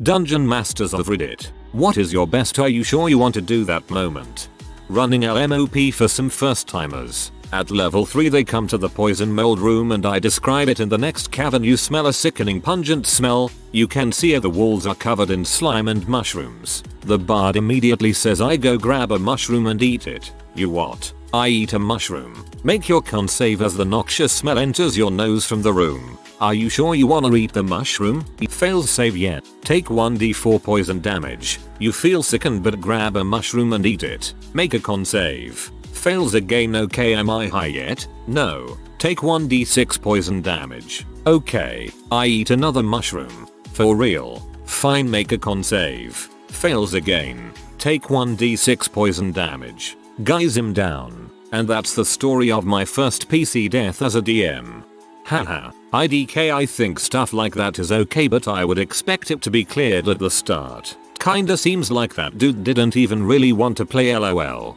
Dungeon Masters of Reddit. What is your best? Are you sure you want to do that moment? Running LMOP for some first timers. At level 3 they come to the poison mold room and I describe it in the next cavern. You smell a sickening pungent smell. You can see the walls are covered in slime and mushrooms. The bard immediately says I go grab a mushroom and eat it. You what? I eat a mushroom. Make your con save as the noxious smell enters your nose from the room. Are you sure you wanna eat the mushroom? Fails save yet. Take 1d4 poison damage. You feel sickened but grab a mushroom and eat it. Make a con save. Fails again. Okay, am I high yet? No. Take 1d6 poison damage. Okay, I eat another mushroom. For real. Fine, make a con save. Fails again. Take 1d6 poison damage. Guys him down. And that's the story of my first PC death as a DM. Haha, IDK, I think stuff like that is okay, but I would expect it to be cleared at the start. Kinda seems like that dude didn't even really want to play LOL.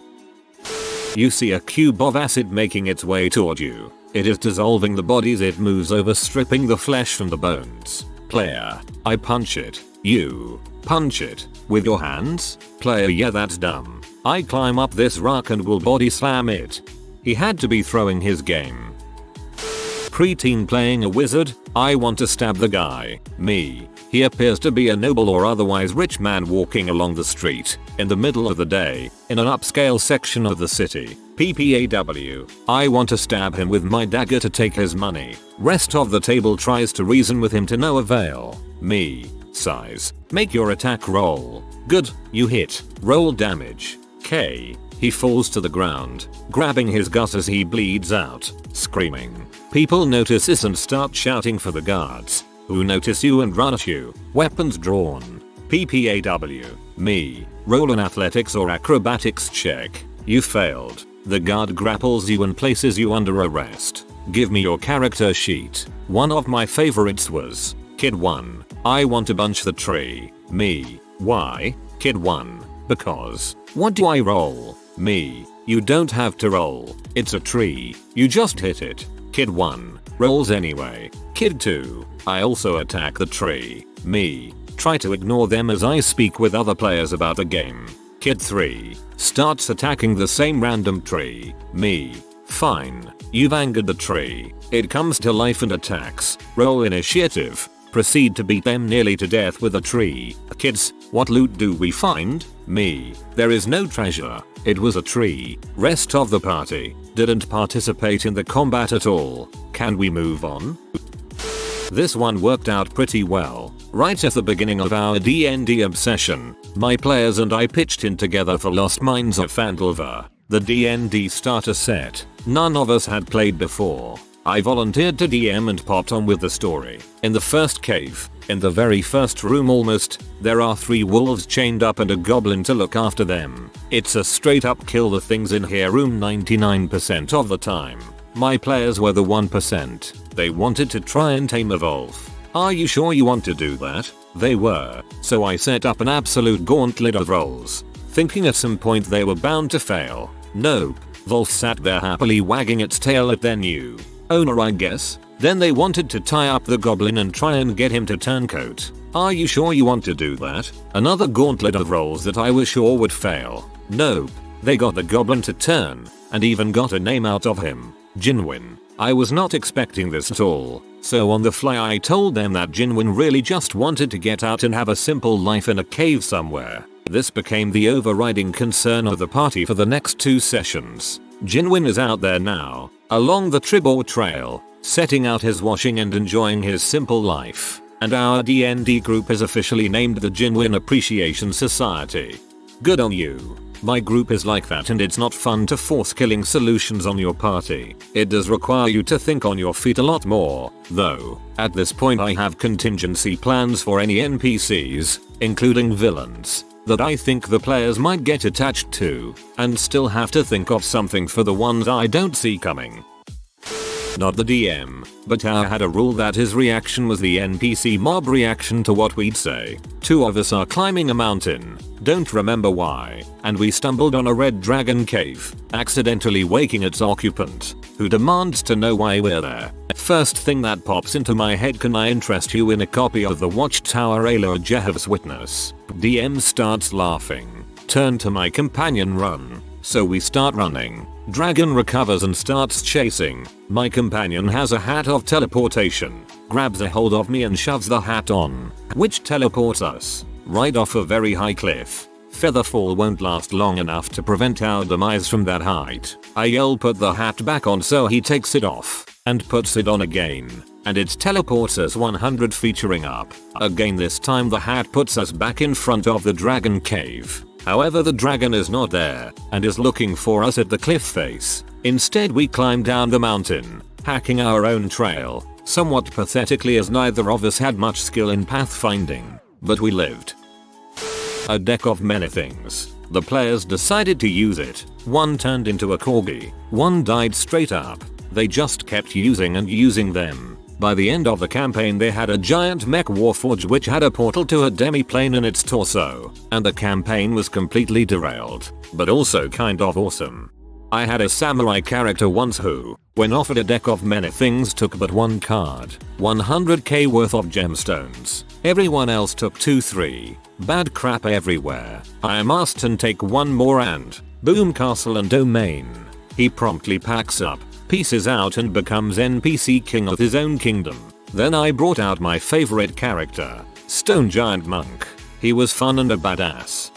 You see a cube of acid making its way toward you. It is dissolving the bodies it moves over, stripping the flesh from the bones. Player, I punch it. You punch it with your hands? Player, yeah, that's dumb. I climb up this rock and will body slam it. He had to be throwing his game. Preteen playing a wizard. I want to stab the guy. Me. He appears to be a noble or otherwise rich man walking along the street in the middle of the day in an upscale section of the city. PPAW. I want to stab him with my dagger to take his money. Rest of the table tries to reason with him to no avail. Me. Size. Make your attack roll. Good, you hit. Roll damage. K. He falls to the ground, grabbing his gut as he bleeds out, screaming. People notice this and start shouting for the guards, who notice you and run at you, weapons drawn. PPAW. Me. Roll an athletics or acrobatics check. You failed. The guard grapples you and places you under arrest. Give me your character sheet. One of my favorites was Kid 1. I want to bunch the tree. Me. Why? Kid 1. Because. What do I roll? Me. You don't have to roll. It's a tree. You just hit it. Kid 1. Rolls anyway. Kid 2. I also attack the tree. Me. Try to ignore them as I speak with other players about the game. Kid 3. Starts attacking the same random tree. Me. Fine. You've angered the tree. It comes to life and attacks. Roll initiative. Proceed to beat them nearly to death with a tree. Kids, what loot do we find? Me. There is no treasure. It was a tree. Rest of the party didn't participate in the combat at all. Can we move on? This one worked out pretty well. Right at the beginning of our D&D obsession, my players and I pitched in together for Lost Mines of Phandelver, the D&D starter set. None of us had played before. I volunteered to DM and popped on with the story. In the first cave, in the very first room almost, there are 3 wolves chained up and a goblin to look after them. It's a straight up kill the things in here room 99% of the time. My players were the 1%. They wanted to try and tame a wolf. Are you sure you want to do that? They were. So I set up an absolute gauntlet of rolls, thinking at some point they were bound to fail. Nope. Wolf sat there happily wagging its tail at their new owner, I guess. Then they wanted to tie up the goblin and try and get him to turncoat. Are you sure you want to do that? Another gauntlet of rolls that I was sure would fail. Nope. They got the goblin to turn, and even got a name out of him. Jinwin. I was not expecting this at all. So on the fly I told them that Jinwin really just wanted to get out and have a simple life in a cave somewhere. This became the overriding concern of the party for the next 2 sessions. Jinwin is out there now, along the Tribor Trail, setting out his washing and enjoying his simple life. And our D&D group is officially named the Jinwin Appreciation Society. Good on you. My group is like that, and it's not fun to force killing solutions on your party. It does require you to think on your feet a lot more, though. At this point I have contingency plans for any NPCs, including villains, that I think the players might get attached to, and still have to think of something for the ones I don't see coming. Not the DM, but I had a rule that his reaction was the NPC mob reaction to what we'd say. 2 of us are climbing a mountain, don't remember why, and we stumbled on a red dragon cave, accidentally waking its occupant. who demands to know why we're there. First thing that pops into my head, can I interest you in a copy of the Watchtower Ayla, Jehovah's Witness? DM starts laughing. Turn to my companion, run. So we start running. Dragon recovers and starts chasing. My companion has a hat of teleportation, grabs a hold of me and shoves the hat on, which teleports us right off a very high cliff. Featherfall won't last long enough to prevent our demise from that height. I yell, put the hat back on, so he takes it off and puts it on again, and it teleports us 100 featuring up. Again, this time the hat puts us back in front of the dragon cave. However, the dragon is not there and is looking for us at the cliff face. Instead, we climb down the mountain, hacking our own trail, somewhat pathetically as neither of us had much skill in pathfinding, but we lived. A deck of many things. The players decided to use it. One turned into a corgi, one died straight up. They just kept using and using them. By the end of the campaign, they had a giant mech warforge which had a portal to a demi-plane in its torso, and the campaign was completely derailed, but also kind of awesome. I had a samurai character once who, when offered a deck of many things, took but one card, 100k worth of gemstones. Everyone else took 2-3. Bad crap everywhere. I am asked and take one more and boom, castle and domain. He promptly packs up, pieces out and becomes NPC king of his own kingdom. Then I brought out my favorite character, Stone Giant Monk. He was fun and a badass.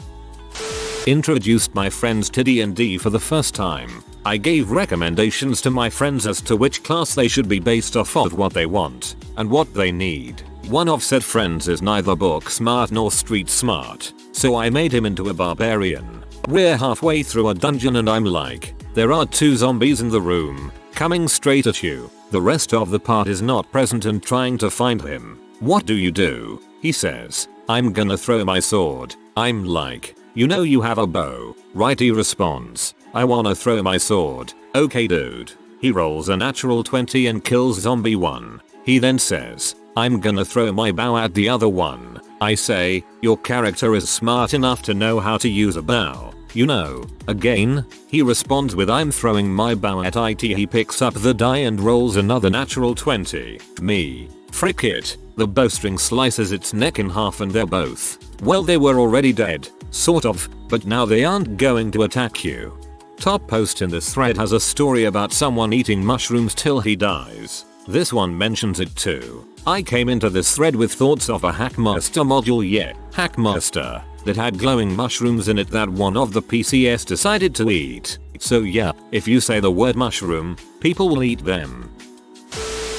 Introduced my friends to D&D for the first time. I gave recommendations to my friends as to which class they should be based off of what they want and what they need. One of said friends is neither book smart nor street smart, so I made him into a barbarian. We're halfway through a dungeon and I'm like, there are 2 zombies in the room, coming straight at you. The rest of the part is not present and trying to find him. What do? He says, I'm gonna throw my sword. I'm like, you know you have a bow, right? He responds, I wanna throw my sword. Okay dude. He rolls a natural 20 and kills zombie 1. He then says, I'm gonna throw my bow at the other one. I say, your character is smart enough to know how to use a bow, you know. Again, he responds with, I'm throwing my bow at it. He picks up the die and rolls another natural 20. Me. Frick it. The bowstring slices its neck in half and they're both, well, they were already dead, sort of, but now they aren't going to attack you. Top post in this thread has a story about someone eating mushrooms till he dies. This one mentions it too. I came into this thread with thoughts of a Hackmaster module, Hackmaster, that had glowing mushrooms in it that one of the PCS decided to eat. So yeah, if you say the word mushroom, people will eat them.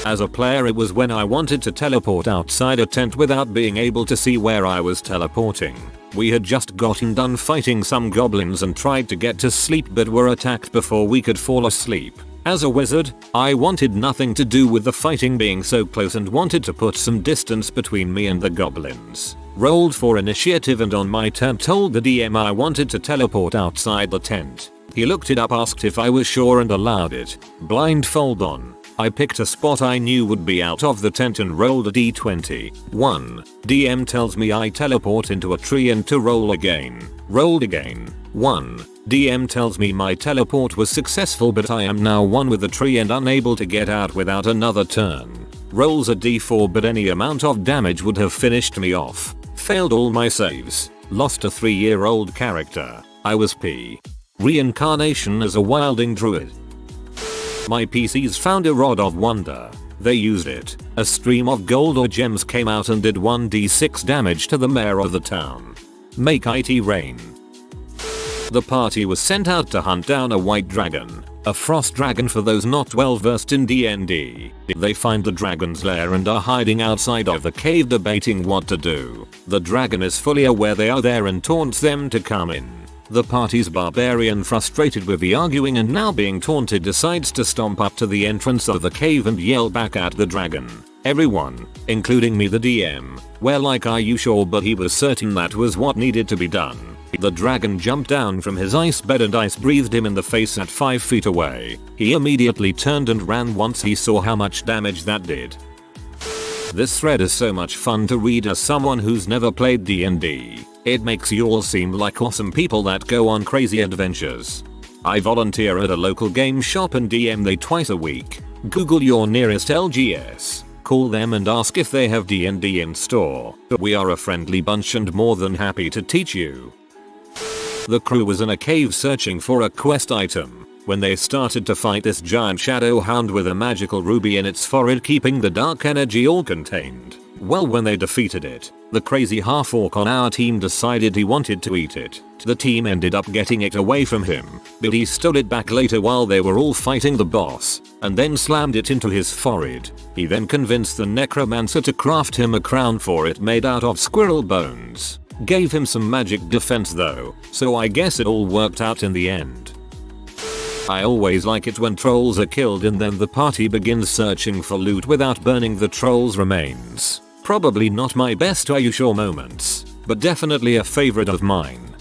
As a player, it was when I wanted to teleport outside a tent without being able to see where I was teleporting. We had just gotten done fighting some goblins and tried to get to sleep but were attacked before we could fall asleep. As a wizard, I wanted nothing to do with the fighting being so close and wanted to put some distance between me and the goblins. Rolled for initiative and on my turn told the DM I wanted to teleport outside the tent. He looked it up, asked if I was sure and allowed it. Blindfold on. I picked a spot I knew would be out of the tent and rolled a d20. 1. DM tells me I teleport into a tree and to roll again. Rolled again. 1. DM tells me my teleport was successful but I am now one with the tree and unable to get out without another turn. Rolls a d4 but any amount of damage would have finished me off. Failed all my saves. Lost a 3-year-old character. I was P. Reincarnation as a wilding druid. My PCs found a rod of wonder. They used it. A stream of gold or gems came out and did 1d6 damage to the mayor of the town. Make it rain. The party was sent out to hunt down a white dragon, a frost dragon for those not well versed in D&D. They find the dragon's lair and are hiding outside of the cave debating what to do. The dragon is fully aware they are there and taunts them to come in. The party's barbarian, frustrated with the arguing and now being taunted, decides to stomp up to the entrance of the cave and yell back at the dragon. Everyone, including me the DM, were like, are you sure? But he was certain that was what needed to be done. The dragon jumped down from his ice bed and ice breathed him in the face at 5 feet away. He immediately turned and ran once he saw how much damage that did. This thread is so much fun to read as someone who's never played D&D. It makes you all seem like awesome people that go on crazy adventures. I volunteer at a local game shop and DM they twice a week. Google your nearest LGS. Call them and ask if they have D&D in store. We are a friendly bunch and more than happy to teach you. The crew was in a cave searching for a quest item when they started to fight this giant shadow hound with a magical ruby in its forehead keeping the dark energy all contained. Well, when they defeated it, the crazy half-orc on our team decided he wanted to eat it. The team ended up getting it away from him, but he stole it back later while they were all fighting the boss, and then slammed it into his forehead. He then convinced the necromancer to craft him a crown for it made out of squirrel bones. Gave him some magic defense though, so I guess it all worked out in the end. I always like it when trolls are killed and then the party begins searching for loot without burning the troll's remains. Probably not my best Are You Sure moments, but definitely a favorite of mine.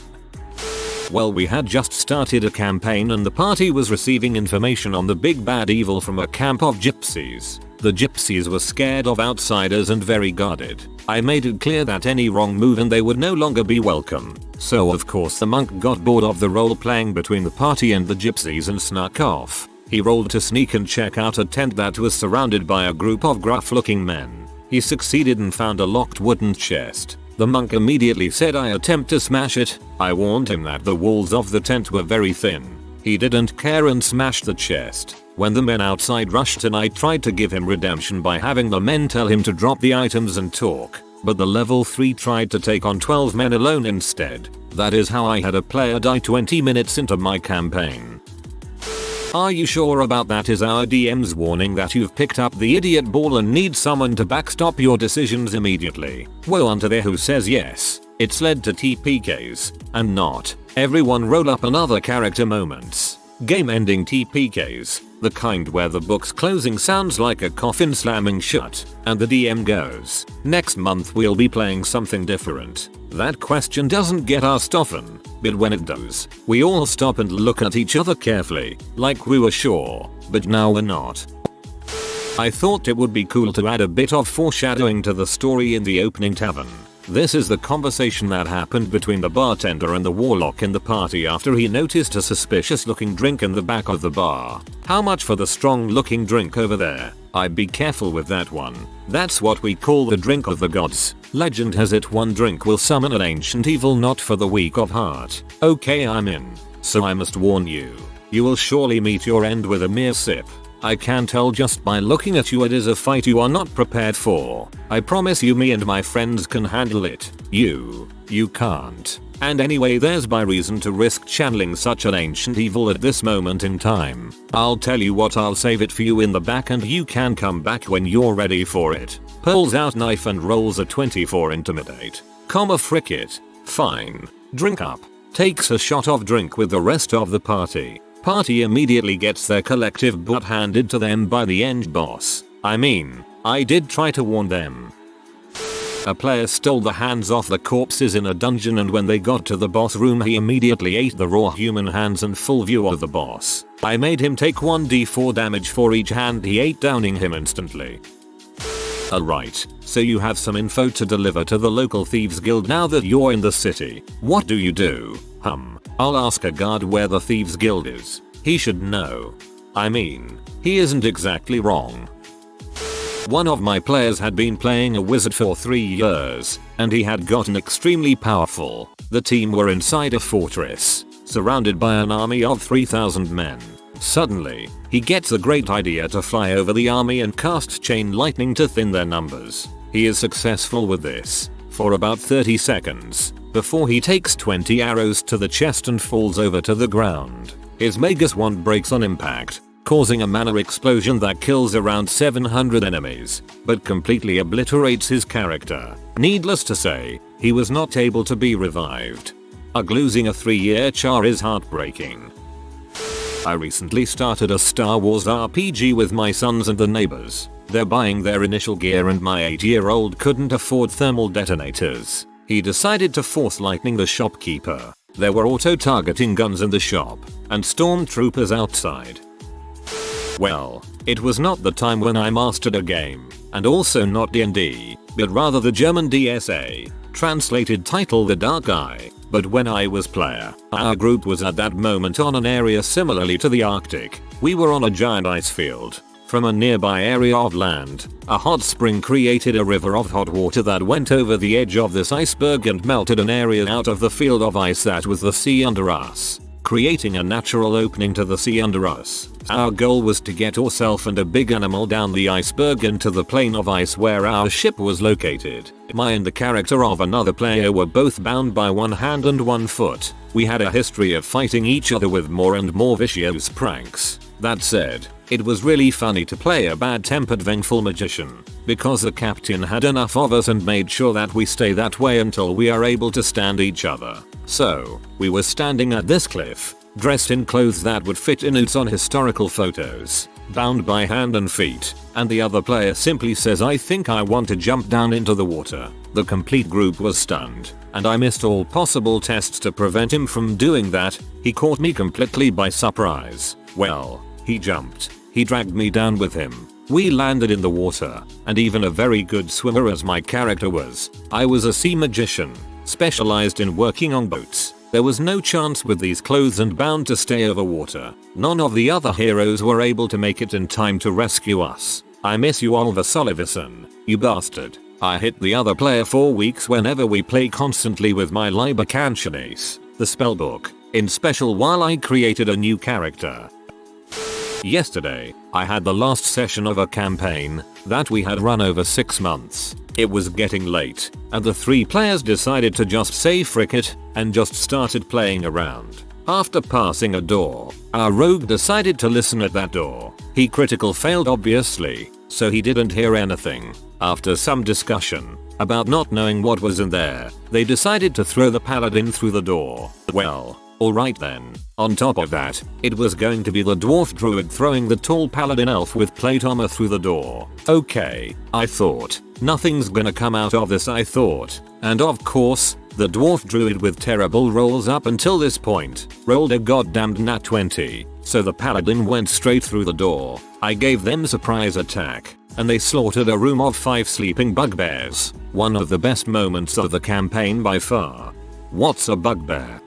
Well, we had just started a campaign and the party was receiving information on the big bad evil from a camp of gypsies. The gypsies were scared of outsiders and very guarded. I made it clear that any wrong move and they would no longer be welcome. So of course the monk got bored of the role playing between the party and the gypsies and snuck off. He rolled to sneak and check out a tent that was surrounded by a group of gruff looking men. He succeeded and found a locked wooden chest. The monk immediately said I attempt to smash it. I warned him that the walls of the tent were very thin. He didn't care and smashed the chest. When the men outside rushed in, I tried to give him redemption by having the men tell him to drop the items and talk, but the level 3 tried to take on 12 men alone instead. That is how I had a player die 20 minutes into my campaign. Are you sure about that? Is our DM's warning that you've picked up the idiot ball and need someone to backstop your decisions immediately. Woe unto there who says yes. It's led to TPKs, and not. Everyone roll up another character moments. Game ending TPKs, the kind where the book's closing sounds like a coffin slamming shut, and the DM goes, next month we'll be playing something different. That question doesn't get asked often, but when it does, we all stop and look at each other carefully, like we were sure, but now we're not. I thought it would be cool to add a bit of foreshadowing to the story in the opening tavern. This is the conversation that happened between the bartender and the warlock in the party after he noticed a suspicious looking drink in the back of the bar. How much for the strong looking drink over there? I'd be careful with that one. That's what we call the drink of the gods. Legend has it one drink will summon an ancient evil not for the weak of heart. Okay, I'm in. So I must warn you. You will surely meet your end with a mere sip. I can tell just by looking at you it is a fight you are not prepared for. I promise you me and my friends can handle it. You can't. And anyway, there's my reason to risk channeling such an ancient evil at this moment in time. I'll tell you what, I'll save it for you in the back and you can come back when you're ready for it. Pulls out knife and rolls a 24 intimidate. Frick it. Fine. Drink up. Takes a shot of drink with the rest of the party. Party immediately gets their collective butt handed to them by the end boss. I mean, I did try to warn them. A player stole the hands off the corpses in a dungeon and when they got to the boss room he immediately ate the raw human hands in full view of the boss. I made him take 1d4 damage for each hand he ate, downing him instantly. Alright, so you have some info to deliver to the local thieves guild now that you're in the city. What do you do? I'll ask a guard where the thieves guild is. He should know. I mean, he isn't exactly wrong. One of my players had been playing a wizard for 3 years, and he had gotten extremely powerful. The team were inside a fortress, surrounded by an army of 3,000 men. Suddenly, he gets a great idea to fly over the army and cast chain lightning to thin their numbers. He is successful with this for about 30 seconds, before he takes 20 arrows to the chest and falls over to the ground. His Magus wand breaks on impact, causing a mana explosion that kills around 700 enemies, but completely obliterates his character. Needless to say, he was not able to be revived. Losing a 3-year char is heartbreaking. I recently started a Star Wars RPG with my sons and the neighbors. They're buying their initial gear and my 8-year-old couldn't afford thermal detonators. He decided to force lightning the shopkeeper. There were auto-targeting guns in the shop, and stormtroopers outside. Well, it was not the time when I mastered a game, and also not D&D, but rather the German DSA. Translated title The Dark Eye. But when I was player, our group was at that moment on an area similarly to the Arctic. We were on a giant ice field. From a nearby area of land, a hot spring created a river of hot water that went over the edge of this iceberg and melted an area out of the field of ice that was the sea under us, creating a natural opening to the sea under us. Our goal was to get ourselves and a big animal down the iceberg into the plane of ice where our ship was located. My and the character of another player were both bound by one hand and one foot. We had a history of fighting each other with more and more vicious pranks. That said, it was really funny to play a bad-tempered vengeful magician, because the captain had enough of us and made sure that we stay that way until we are able to stand each other. So, we were standing at this cliff, dressed in clothes that would fit in its on historical photos, bound by hand and feet, and the other player simply says, "I think I want to jump down into the water." The complete group was stunned, and I missed all possible tests to prevent him from doing that. He caught me completely by surprise. Well, he jumped. He dragged me down with him. We landed in the water, and even a very good swimmer as my character was. I was a sea magician, specialized in working on boats. There was no chance with these clothes and bound to stay over water. None of the other heroes were able to make it in time to rescue us. I miss you, Oliver Sullivan, you bastard. I hit the other player for weeks whenever we play constantly with my Libacantionace, the spellbook, in special while I created a new character. Yesterday, I had the last session of a campaign that we had run over 6 months. It was getting late, and the 3 players decided to just say frick it, and just started playing around. After passing a door, our rogue decided to listen at that door. He critical failed obviously, so he didn't hear anything. After some discussion about not knowing what was in there, they decided to throw the paladin through the door. Well, alright then. On top of that, it was going to be the dwarf druid throwing the tall paladin elf with plate armor through the door. Okay, I thought. Nothing's gonna come out of this, I thought. And of course, the dwarf druid with terrible rolls up until this point rolled a goddamned nat 20, so the paladin went straight through the door. I gave them surprise attack, and they slaughtered a room of 5 sleeping bugbears. One of the best moments of the campaign by far. What's a bugbear?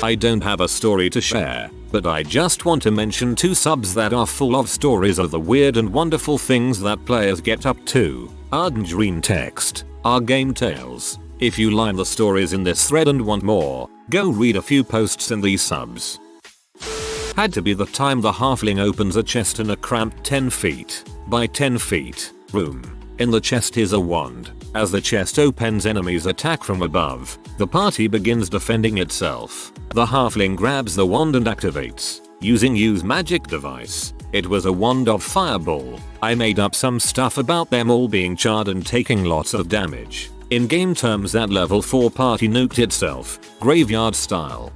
I don't have a story to share, but I just want to mention 2 subs that are full of stories of the weird and wonderful things that players get up to. Ardengreen Text, Our Game Tales. If you like the stories in this thread and want more, go read a few posts in these subs. Had to be the time the halfling opens a chest in a cramped 10 feet by 10 feet room. In the chest is a wand. As the chest opens, enemies attack from above. The party begins defending itself. The halfling grabs the wand and activates, using use magic device. It was a wand of fireball. I made up some stuff about them all being charred and taking lots of damage. In game terms, that level 4 party nuked itself, graveyard style.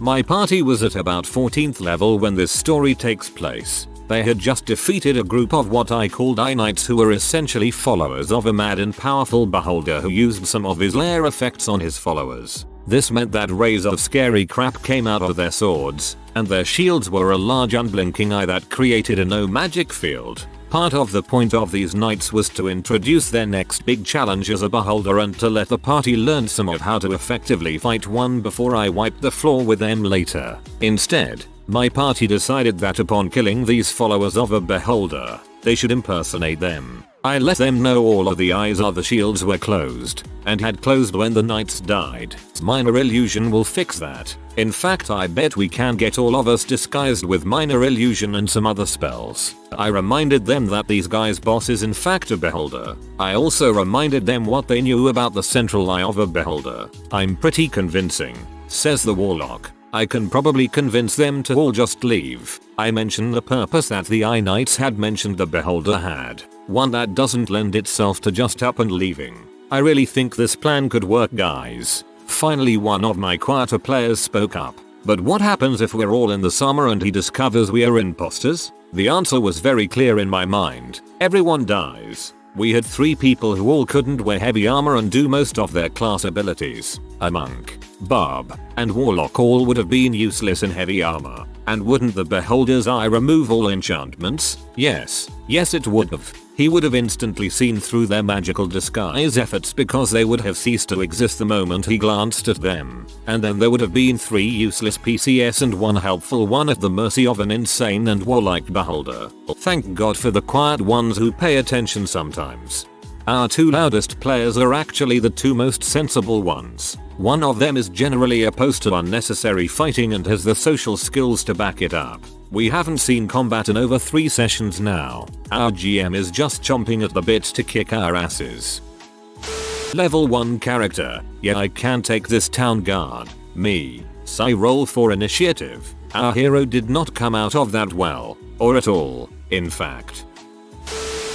My party was at about 14th level when this story takes place. They had just defeated a group of what I called Eye Knights, who were essentially followers of a mad and powerful beholder who used some of his lair effects on his followers. This meant that rays of scary crap came out of their swords, and their shields were a large unblinking eye that created a no magic field. Part of the point of these knights was to introduce their next big challenge as a beholder and to let the party learn some of how to effectively fight one before I wiped the floor with them later. Instead, my party decided that upon killing these followers of a beholder, they should impersonate them. I let them know all of the eyes of the shields were closed, and had closed when the knights died. Minor illusion will fix that. In fact, I bet we can get all of us disguised with minor illusion and some other spells. I reminded them that these guys' boss is in fact a beholder. I also reminded them what they knew about the central eye of a beholder. I'm pretty convincing, says the warlock. I can probably convince them to all just leave. I mentioned the purpose that the Eye Knights had mentioned the beholder had. One that doesn't lend itself to just up and leaving. I really think this plan could work, guys. Finally, one of my quieter players spoke up. But what happens if we're all in the summer and he discovers we are imposters? The answer was very clear in my mind. Everyone dies. We had 3 people who all couldn't wear heavy armor and do most of their class abilities. A monk, barb, and warlock all would have been useless in heavy armor. And wouldn't the beholder's eye remove all enchantments? Yes it would have. he would have instantly seen through their magical disguise efforts because they would have ceased to exist the moment he glanced at them, and then there would have been 3 useless PCS and 1 helpful one at the mercy of an insane and warlike beholder. Thank God for the quiet ones who pay attention sometimes. Our 2 loudest players are actually the 2 most sensible ones. One of them is generally opposed to unnecessary fighting and has the social skills to back it up. We haven't seen combat in over 3 sessions now. Our GM is just chomping at the bit to kick our asses. Level 1 character. Yeah, I can take this town guard. Me. Psy roll for initiative. Our hero did not come out of that well. Or at all, in fact.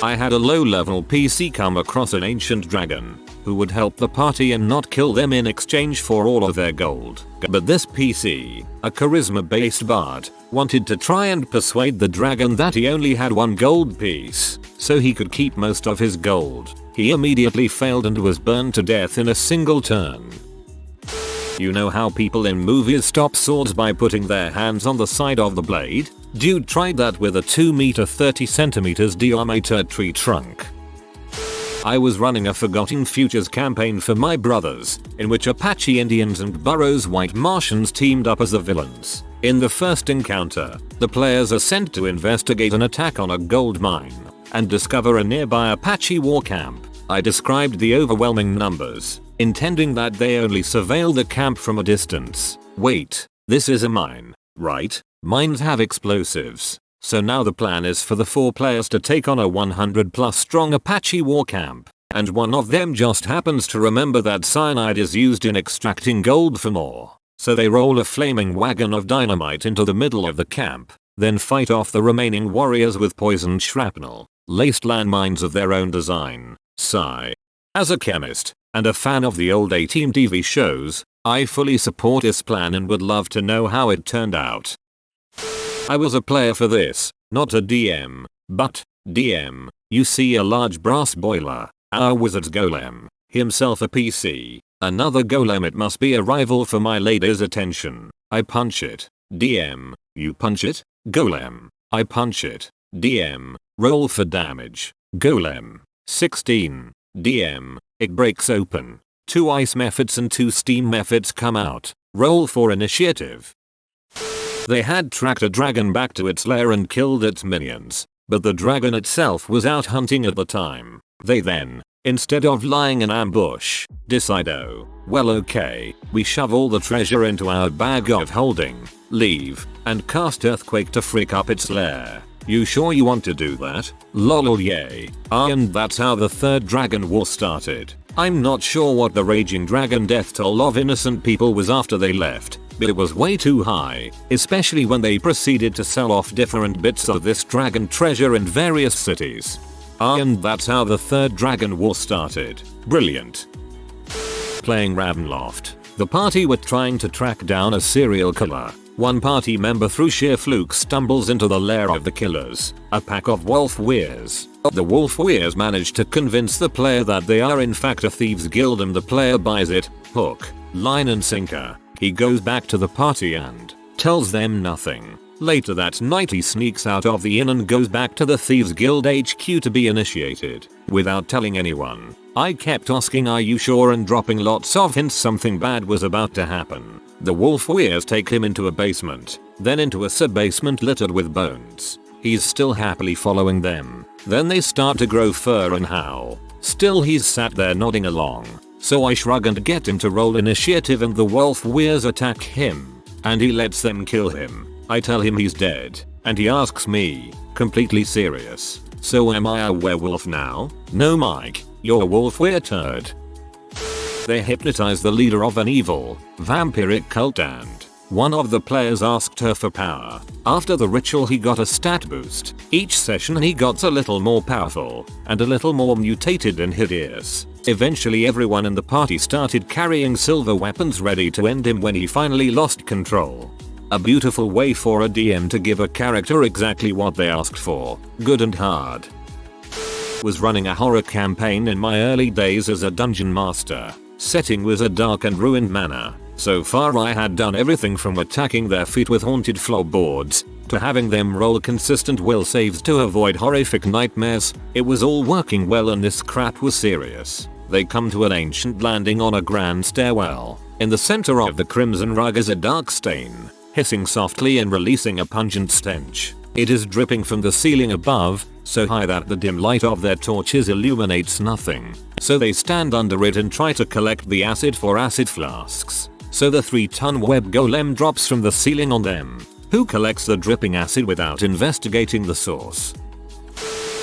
I had a low level PC come across an ancient dragon who would help the party and not kill them in exchange for all of their gold. But this PC, a charisma based bard, wanted to try and persuade the dragon that he only had 1 gold piece, so he could keep most of his gold. He immediately failed and was burned to death in a single turn. You know how people in movies stop swords by putting their hands on the side of the blade? Dude tried that with a 2 meter 30 centimeters diameter tree trunk. I was running a Forgotten Futures campaign for my brothers, in which Apache Indians and Burroughs White Martians teamed up as the villains. In the first encounter, the players are sent to investigate an attack on a gold mine and discover a nearby Apache war camp. I described the overwhelming numbers, intending that they only surveil the camp from a distance. Wait, this is a mine, right? Mines have explosives. So now the plan is for the 4 players to take on a 100+ strong Apache war camp, and one of them just happens to remember that cyanide is used in extracting gold for more. So they roll a flaming wagon of dynamite into the middle of the camp, then fight off the remaining warriors with poisoned shrapnel, laced landmines of their own design. Sigh. As a chemist, and a fan of the old A-Team TV shows, I fully support this plan and would love to know how it turned out. I was a player for this, not a DM, but, DM, you see a large brass boiler, our wizard's golem, himself a PC, another golem. It must be a rival for my lady's attention. I punch it. DM, you punch it? Golem, I punch it. DM, roll for damage. Golem, 16. DM, it breaks open. 2 ice methods and 2 steam methods come out. Roll for initiative. They had tracked a dragon back to its lair and killed its minions, but the dragon itself was out hunting at the time. They then, instead of lying in ambush, decide, oh, well okay, we shove all the treasure into our bag of holding, leave, and cast earthquake to freak up its lair. You sure you want to do that? Lol yay. And that's how the 3rd dragon war started. I'm not sure what the raging dragon death toll of innocent people was after they left, but it was way too high, especially when they proceeded to sell off different bits of this dragon treasure in various cities. And that's how the 3rd dragon war started. Brilliant. Playing Ravenloft. The party were trying to track down a serial killer. One party member through sheer fluke stumbles into the lair of the killers, a pack of wolf weirs. The wolf weirs manage to convince the player that they are in fact a thieves guild and the player buys it, hook, line and sinker. He goes back to the party and tells them nothing. Later that night he sneaks out of the inn and goes back to the Thieves Guild HQ to be initiated, without telling anyone. I kept asking are you sure and dropping lots of hints something bad was about to happen. The wolf weirs take him into a basement, then into a sub-basement littered with bones. He's still happily following them. Then they start to grow fur and howl. Still he's sat there nodding along. So I shrug and get him to roll initiative and the wolf weirs attack him. And he lets them kill him. I tell him he's dead, and he asks me, completely serious, so am I a werewolf now? No Mike, you're a wolf we're turd. They hypnotize the leader of an evil, vampiric cult and one of the players asked her for power. After the ritual he got a stat boost. Each session he got a little more powerful, and a little more mutated and hideous. Eventually everyone in the party started carrying silver weapons ready to end him when he finally lost control. A beautiful way for a DM to give a character exactly what they asked for. Good and hard. Was running a horror campaign in my early days as a dungeon master. Setting was a dark and ruined manor. So far I had done everything from attacking their feet with haunted floorboards to having them roll consistent will saves to avoid horrific nightmares. It was all working well and this crap was serious. They come to an ancient landing on a grand stairwell. In the center of the crimson rug is a dark stain, hissing softly and releasing a pungent stench. It is dripping from the ceiling above, so high that the dim light of their torches illuminates nothing. So they stand under it and try to collect the acid for acid flasks. So the 3-ton web golem drops from the ceiling on them. Who collects the dripping acid without investigating the source?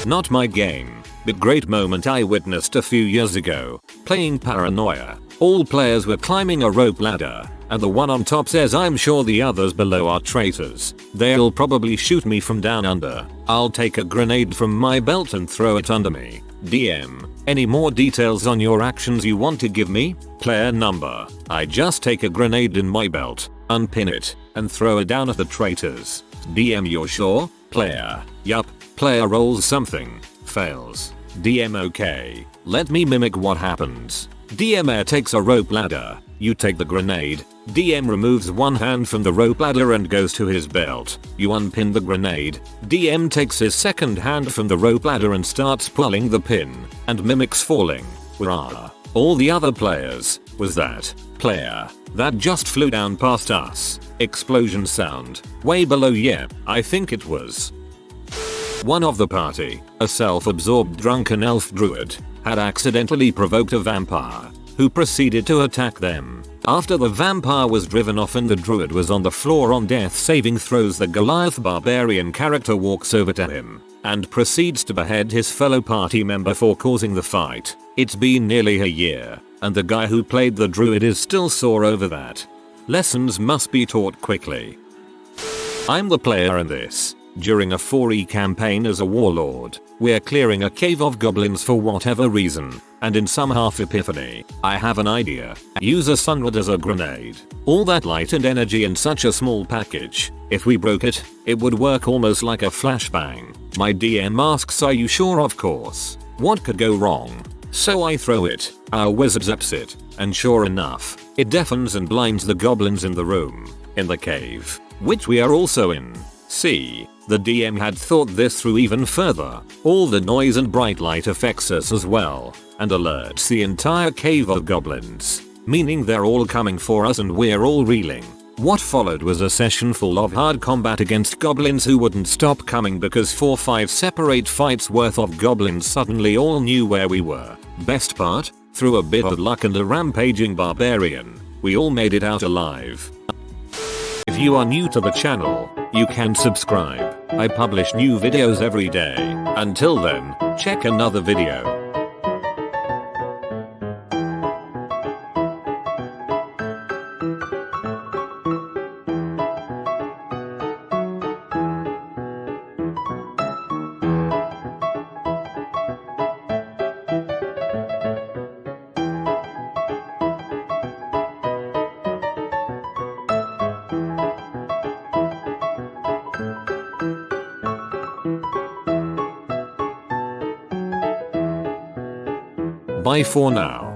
Not my game, but great moment I witnessed a few years ago. Playing Paranoia. All players were climbing a rope ladder, and the one on top says I'm sure the others below are traitors. They'll probably shoot me from down under. I'll take a grenade from my belt and throw it under me. DM. Any more details on your actions you want to give me? Player number. I just take a grenade in my belt, unpin it, and throw it down at the traitors. DM. You're sure? Player. Yup. Player rolls something. Fails. DM. Okay. Let me mimic what happens. DM. Air takes a rope ladder. You take the grenade. DM removes one hand from the rope ladder and goes to his belt. You unpin the grenade. DM takes his second hand from the rope ladder and starts pulling the pin and mimics falling. Rah. All the other players. Was that player that just flew down past us? Explosion sound. Way below. Yeah, I think it was. One of the party, a self-absorbed drunken elf druid, had accidentally provoked a vampire, who proceeded to attack them. After the vampire was driven off and the druid was on the floor on death saving throws, the Goliath barbarian character walks over to him and proceeds to behead his fellow party member for causing the fight. It's been nearly a year, and the guy who played the druid is still sore over that. Lessons must be taught quickly. I'm the player in this. During a 4E campaign as a warlord, we're clearing a cave of goblins for whatever reason, and in some half epiphany, I have an idea. Use a sunrod as a grenade. All that light and energy in such a small package. If we broke it, it would work almost like a flashbang. My DM asks, are you sure? Of course. What could go wrong? So I throw it. Our wizard zaps it, and sure enough, it deafens and blinds the goblins in the room, in the cave, which we are also in. See, the DM had thought this through even further. All the noise and bright light affects us as well, and alerts the entire cave of goblins, meaning they're all coming for us and we're all reeling. What followed was a session full of hard combat against goblins who wouldn't stop coming because 4-5 separate fights worth of goblins suddenly all knew where we were. Best part? Through a bit of luck and a rampaging barbarian, we all made it out alive. If you are new to the channel, you can subscribe. I publish new videos every day. Until then, check another video. Bye for now.